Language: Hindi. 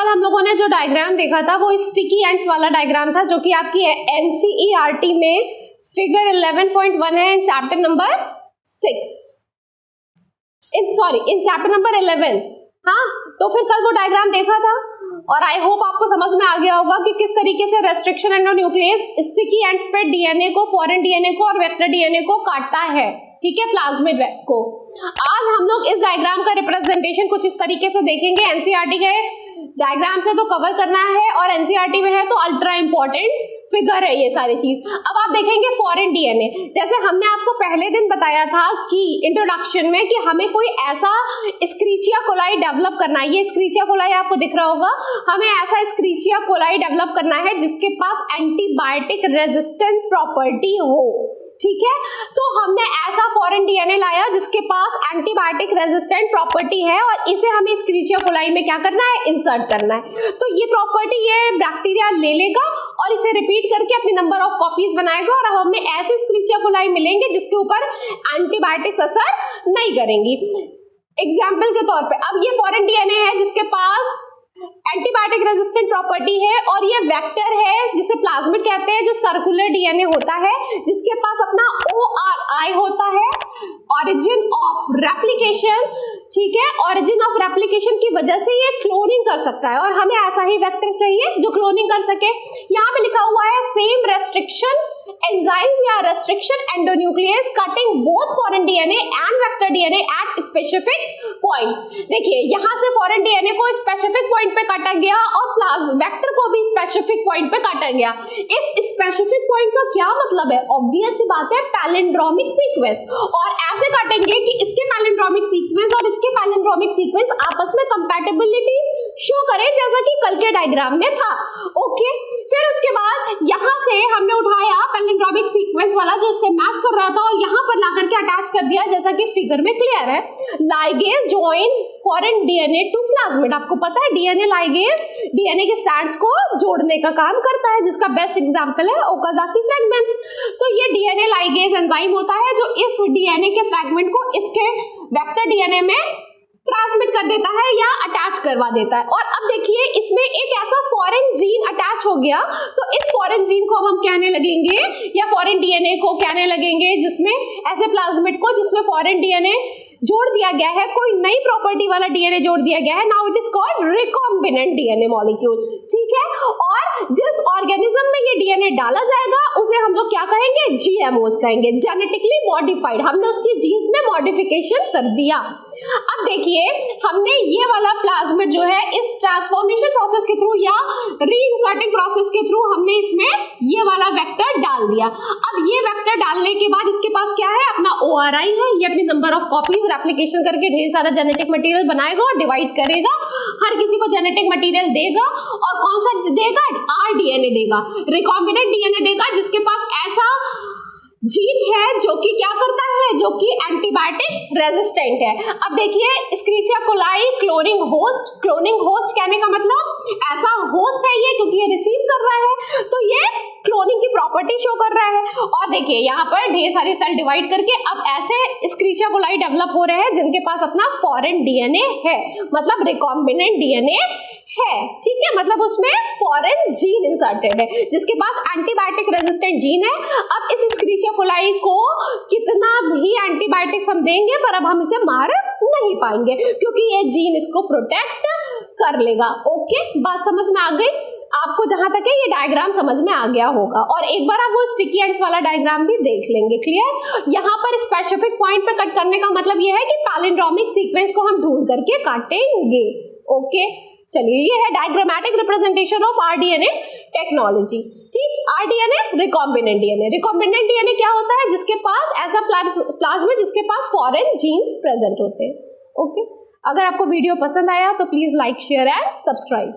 कल हम लोगों ने जो डायग्राम देखा था वो स्टिकी एंड्स वाला डायग्राम था, जो कि आपकी एनसीईआरटी में फिगर 11.1 है in chapter number 6, in chapter number 11। हाँ, तो फिर कल वो डायग्राम देखा था और आई होप आपको समझ में आ गया होगा कि किस तरीके से रेस्ट्रिक्शन एंडोन्यूक्लियस स्टिकी एंड्स पे डीएनए को, फॉरेन डीएनए को और वेक्टर डीएनए को काटता है, ठीक है, प्लाज्मिड को। आज हम लोग इस डायग्राम का रिप्रेजेंटेशन कुछ इस तरीके से देखेंगे। एनसीईआरटी के डायग्राम से तो कवर करना है और एनसीईआरटी में है तो अल्ट्रा इंपॉर्टेंट फिगर है ये सारी चीज। अब आप देखेंगे फॉरेन डीएनए, जैसे हमने आपको पहले दिन बताया था कि इंट्रोडक्शन में कि हमें कोई ऐसा एस्क्रिचिया कोलाई डेवलप करना है। ये एस्क्रिचिया कोलाई आपको दिख रहा होगा, हमें ऐसा एस्क्रिचिया कोलाई डेवलप करना है जिसके पास एंटीबायोटिक रेजिस्टेंट प्रॉपर्टी हो, ठीक है। तो हमने ऐसा फॉरेन डीएनए लाया जिसके पास एंटीबायोटिक रेजिस्टेंट प्रॉपर्टी है और इसे हमें एस्क्रिचिया कोलाई में क्या करना है, इंसर्ट करना है। तो ये प्रॉपर्टी ये बैक्टीरिया ले लेगा और इसे रिपीट करके अपनी नंबर ऑफ कॉपीज बनाएगा और हमें ऐसे एस्क्रिचिया कोलाई मिलेंगे जिसके ऊपर एंटीबायोटिक्स असर नहीं करेंगी। एग्जाम्पल के तौर पे अब ये फॉरेन डीएनए है जिसके पास एंटीबायोटिक रेजिस्टेंट प्रॉपर्टी है और ये वेक्टर है जिसे प्लाज्मिड कहते हैं, जो सर्कुलर डीएनए होता है जिसके पास अपना ORI होता है, ऑरिजिन ऑफ रेप्लिकेशन, ठीक है। ऑरिजिन ऑफ रेप्लिकेशन की वजह से ये क्लोनिंग कर सकता है और हमें ऐसा ही वेक्टर चाहिए जो क्लोनिंग कर सके। यहाँ पे लिखा हुआ है सेम रेस्ट्रिक्शन एंजाइम या restriction endonuclease cutting both foreign DNA and vector DNA at specific points. देखिए यहाँ से फॉरेन डीएनए को स्पेसिफिक पॉइंट पे काटा गया और वेक्टर को भी स्पेसिफिक पॉइंट पे काटा गया। इस स्पेसिफिक पॉइंट का क्या मतलब है? ऑब्वियस सी बात है, पैलिंड्रोमिक सीक्वेंस। और ऐसे काटेंगे कि इसके पैलिंड्रोमिक सीक्वेंस और इसके पैलिंड्रोमिक सीक्वेंस आपस में कंपैटिबिलिटी शो करे, जैसा कि कल के डायग्राम में था। ओके, फिर उसके बाद यहाँ से हमने उठाया पैलिंड्रोमिक सीक्वेंस वाला जो इससे मैच कर रहा था और यहाँ पर लाकर के अटैच कर दिया, जैसा कि फिगर में क्लियर है। Ligase join foreign DNA to plasmid. आपको पता है डीएनए लाइगेज डीएनए के स्ट्रैंड्स को जोड़ने का काम करता है, जिसका बेस्ट एग्जांपल है ओकाजाकी फ्रैगमेंट्स। तो ये डीएनए लाइगेज एंजाइम होता है जो इस डीएनए के फ्रैगमेंट को इसके वेक्टर डीएनए में ट्रांसमिट कर देता है या अटैच करवा देता है। और अब देखिए इसमें एक ऐसा फॉरेन जीन अटैच हो गया, तो इस फॉरेन जीन को हम कहने लगेंगे या फॉरेन डीएनए को कहने लगेंगे जिसमें ऐसे प्लाज्मिड को जिसमें फॉरेन डीएनए जोड़ दिया गया है, कोई नई प्रॉपर्टी वाला डीएनए जोड़ दिया गया है। Now it is called recombinant DNA molecule, ठीक है। और जिस ऑर्गेनिज्म में ये डीएनए डाला जाएगा उसे हम लोग क्या कहेंगे, जीएमओस कहेंगे, जेनेटिकली मॉडिफाइड। हमने उसकी जीन्स में मॉडिफिकेशन कर दिया। अब देखिए हमने ये वाला प्लाज्मिड जो है इस ट्रांसफॉर्मेशन प्रोसेस के थ्रू या रीइंसर्टिंग प्रोसेस के थ्रू हमने इसमें ये वाला वेक्टर डाल दिया। अब ये वेक्टर डालने के बाद इसके पास क्या है, अपना ORI है, ये अपनी नंबर ऑफ कॉपीज रेप्लिकेशन करके ढेर सारा जेनेटिक मटेरियल बनाएगा और डिवाइड करेगा, हर किसी को जेनेटिक मटेरियल देगा और कौन सा देगा, rDNA देगा, रिकॉम्बिनेंट डीएनए देगा जिसके पास ऐसा जीन है जो कि क्या करता है, जो कि एंटीबायोटिक रेजिस्टेंट है। अब देखिए एस्क्रिचिया कोलाई क्लोनिंग होस्ट कहने का मतलब ऐसा होस्ट है ये, क्योंकि ये रिसीव कर रहा है तो ये क्लोनिंग की प्रॉपर्टी शो कर रहा है। और देखिए यहाँ पर ढेर सारी सेल डिवाइड करके अब ऐसे एस्क्रिचिया कोलाई डेवलप हो रहे हैं जिनके पास अपना फॉरेन डीएनए है, मतलब रिकॉम्बिनेंट डीएनए है, ठीक है, मतलब उसमें फॉरेन जीन इंसर्टेड है जिसके पास एंटीबायोटिक रेजिस्टेंट जीन है। अब इस एस्क्रिचिया कोलाई को कितना भी एंटीबायोटिक्स हम देंगे पर अब हम इसे मार नहीं पाएंगे क्योंकि ये जीन इसको प्रोटेक्ट कर लेगा। ओके, बात समझ में आ गई आपको? जहां तक है ये डायग्राम समझ में आ गया होगा और एक बार आप वो स्टिकी एंड्स वाला डायग्राम भी देख लेंगे। क्लियर? यहाँ पर स्पेसिफिक पॉइंट पे कट करने का मतलब ये है कि पैलिंड्रोमिक सीक्वेंस को हम ढूंढ करके काटेंगे। ओके, चलिए ये है diagrammatic representation of rDNA technology. ठीक, rDNA recombinant DNA. Recombinant DNA क्या होता है, जिसके पास ऐसा प्लाज्मिड जिसके पास फॉरेन जीन्स प्रेजेंट होते हैं। ओके, अगर आपको वीडियो पसंद आया तो please like, share and subscribe.